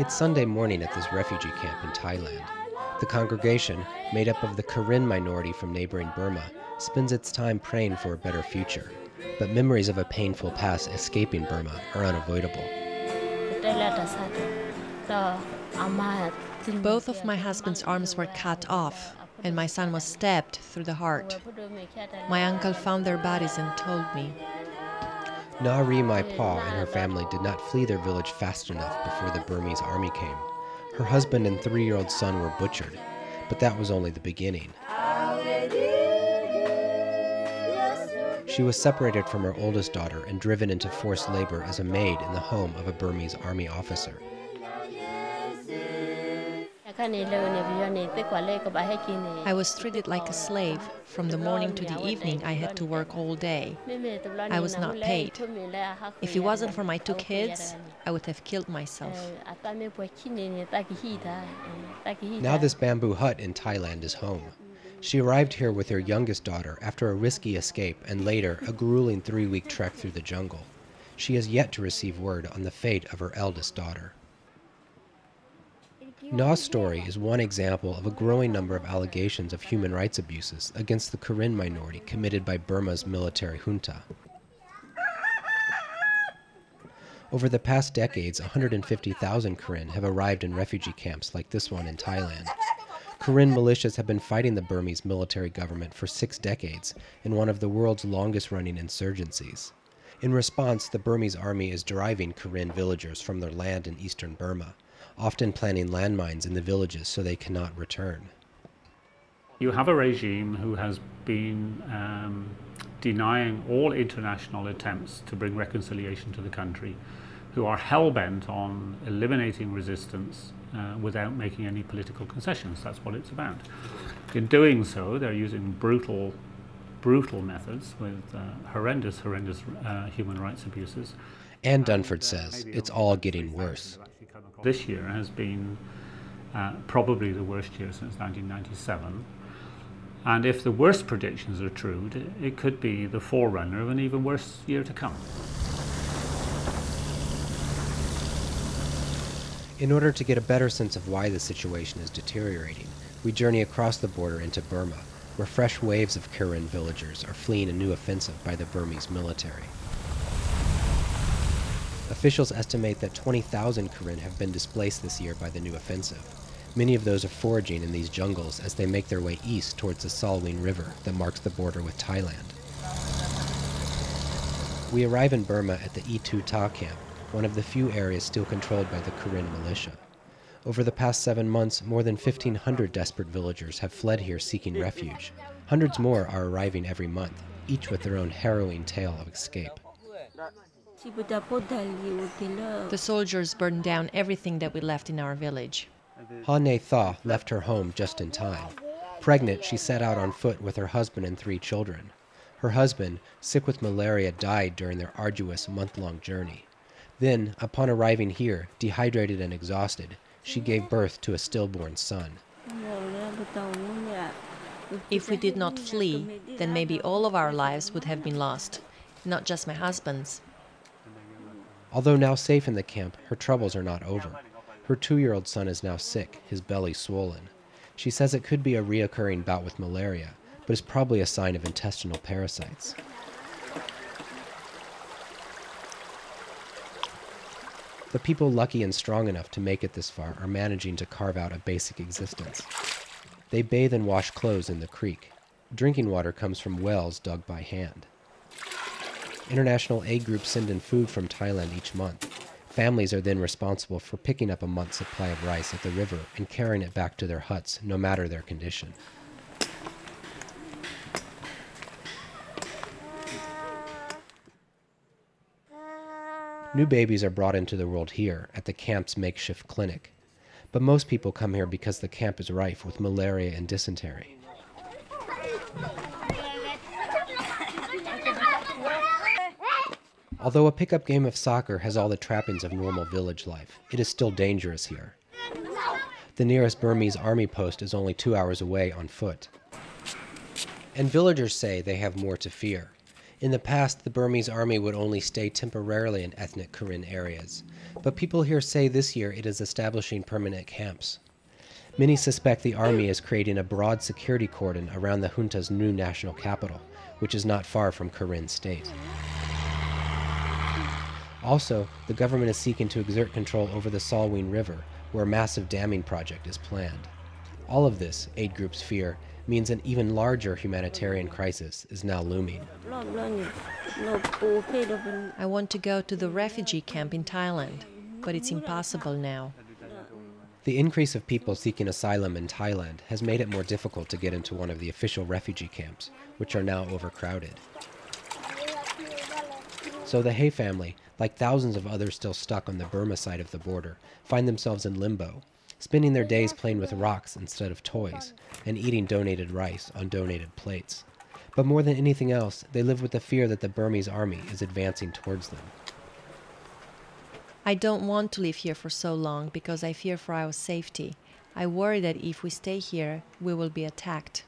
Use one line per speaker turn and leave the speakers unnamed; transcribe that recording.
It's Sunday morning at this refugee camp in Thailand. The congregation, made up of the Karen minority from neighboring Burma, spends its time praying for a better future. But memories of a painful past escaping Burma are unavoidable.
Both of my husband's arms were cut off, and my son was stabbed through the heart. My uncle found their bodies and told me.
Nari Mai Pa and her family did not flee their village fast enough before the Burmese army came. Her husband and 3-year-old son were butchered, but that was only the beginning. She was separated from her oldest daughter and driven into forced labor as a maid in the home of a Burmese army officer.
I was treated like a slave. From the morning to the evening, I had to work all day. I was not paid. If it wasn't for my 2 kids, I would have killed myself.
Now this bamboo hut in Thailand is home. She arrived here with her youngest daughter after a risky escape and later a grueling 3-week trek through the jungle. She has yet to receive word on the fate of her eldest daughter. Na's story is one example of a growing number of allegations of human rights abuses against the Karen minority committed by Burma's military junta. Over the past decades, 150,000 Karen have arrived in refugee camps like this one in Thailand. Karen militias have been fighting the Burmese military government for 6 decades in one of the world's longest-running insurgencies. In response, the Burmese army is driving Karen villagers from their land in eastern Burma, often planting landmines in the villages so they cannot return.
You have a regime who has been denying all international attempts to bring reconciliation to the country, who are hell-bent on eliminating resistance without making any political concessions. That's what it's about. In doing so, they're using brutal methods with horrendous human rights abuses.
Ann Dunford says it's all getting worse.
This year has been probably the worst year since 1997. And if the worst predictions are true, it could be the forerunner of an even worse year to come.
In order to get a better sense of why the situation is deteriorating, we journey across the border into Burma, where fresh waves of Karen villagers are fleeing a new offensive by the Burmese military. Officials estimate that 20,000 Karen have been displaced this year by the new offensive. Many of those are foraging in these jungles as they make their way east towards the Salween River that marks the border with Thailand. We arrive in Burma at the E2 Ta camp, one of the few areas still controlled by the Karen militia. Over the past 7 months, more than 1,500 desperate villagers have fled here seeking refuge. Hundreds more are arriving every month, each with their own harrowing tale of escape.
The soldiers burned down everything that we left in our village.
Ha Ne Tha left her home just in time. Pregnant, she set out on foot with her husband and 3 children. Her husband, sick with malaria, died during their arduous month-long journey. Then, upon arriving here, dehydrated and exhausted, she gave birth to a stillborn son.
If we did not flee, then maybe all of our lives would have been lost, not just my husband's.
Although now safe in the camp, her troubles are not over. Her 2-year-old son is now sick, his belly swollen. She says it could be a reoccurring bout with malaria, but is probably a sign of intestinal parasites. The people lucky and strong enough to make it this far are managing to carve out a basic existence. They bathe and wash clothes in the creek. Drinking water comes from wells dug by hand. International aid groups send in food from Thailand each month. Families are then responsible for picking up a month's supply of rice at the river and carrying it back to their huts, no matter their condition. New babies are brought into the world here at the camp's makeshift clinic. But most people come here because the camp is rife with malaria and dysentery. Although a pickup game of soccer has all the trappings of normal village life, it is still dangerous here. The nearest Burmese army post is only 2 hours away on foot. And villagers say they have more to fear. In the past, the Burmese army would only stay temporarily in ethnic Karen areas, but people here say this year it is establishing permanent camps. Many suspect the army is creating a broad security cordon around the junta's new national capital, which is not far from Karen State. Also, the government is seeking to exert control over the Salween River, where a massive damming project is planned. All of this, aid groups fear, means an even larger humanitarian crisis is now looming.
I want to go to the refugee camp in Thailand, but it's impossible now.
The increase of people seeking asylum in Thailand has made it more difficult to get into one of the official refugee camps, which are now overcrowded. So the Hay family, like thousands of others still stuck on the Burma side of the border, find themselves in limbo, spending their days playing with rocks instead of toys, and eating donated rice on donated plates. But more than anything else, they live with the fear that the Burmese army is advancing towards them.
I don't want to live here for so long because I fear for our safety. I worry that if we stay here, we will be attacked.